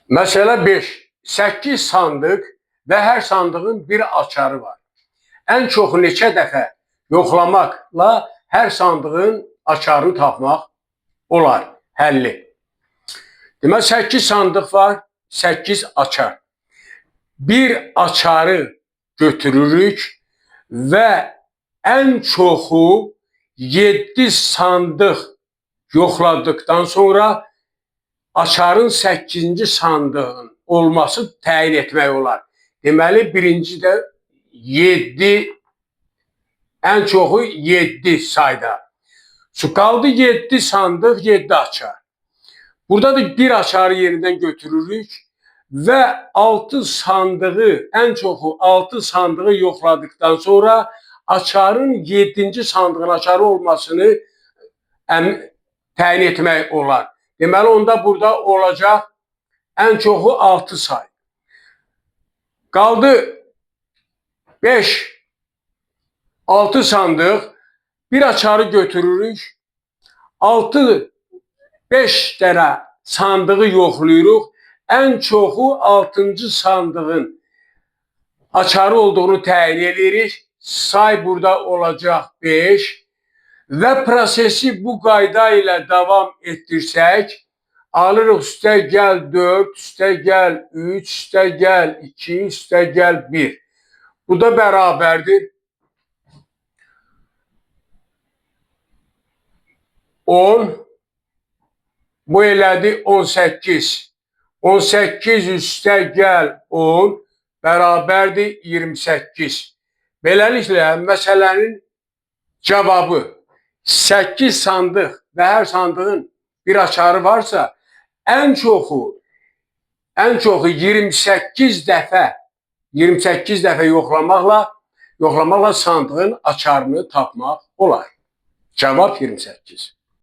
Məsələ 5. 8 sandıq və hər sandığın bir açarı var. Ən çox neçə dəfə yoxlamaqla hər sandığın açarını tapmaq olar? Həlli. Deməli, 8 sandıq var, 8 açar. Bir açarı götürürük və ən çoxu 7 sandıq yoxladıktan sonra açarın 8-ci sandığın olması təyin etmək olar. Deməli, birinci də 7, ən çoxu 7 sayda. Qaldı 7 sandıq, 7 açar. Burada da bir açarı yerindən götürürük və 6 sandığı, ən çoxu 6 sandığı yoxladıktan sonra açarın 7-ci sandığın açarı olmasını təyin etmək olar. Deməli, onda burada olacaq ən çoxu 6 say. Qaldı 5, 6 sandıq, bir açarı götürürük, 5 dənə sandığı yoxlayırıq, ən çoxu 6-cı sandığın açarı olduğunu təyin edirik. Say burada olacaq 5 və prosesi bu qayda ilə davam etdirsək, alırıq üstə gəl 4, üstə gəl 3, üstə gəl 2, üstə gəl 1. Bu da bərabərdir 10, bu elədi 18. 18 üstə gəl 10 bərabərdir 28. Beləliklə, məsələnin cavabı 8 sandıq və hər sandığın bir açarı varsa, ən çoxu 28 dəfə yoxlamaqla sandığın açarını tapmaq olar. Cavab 28.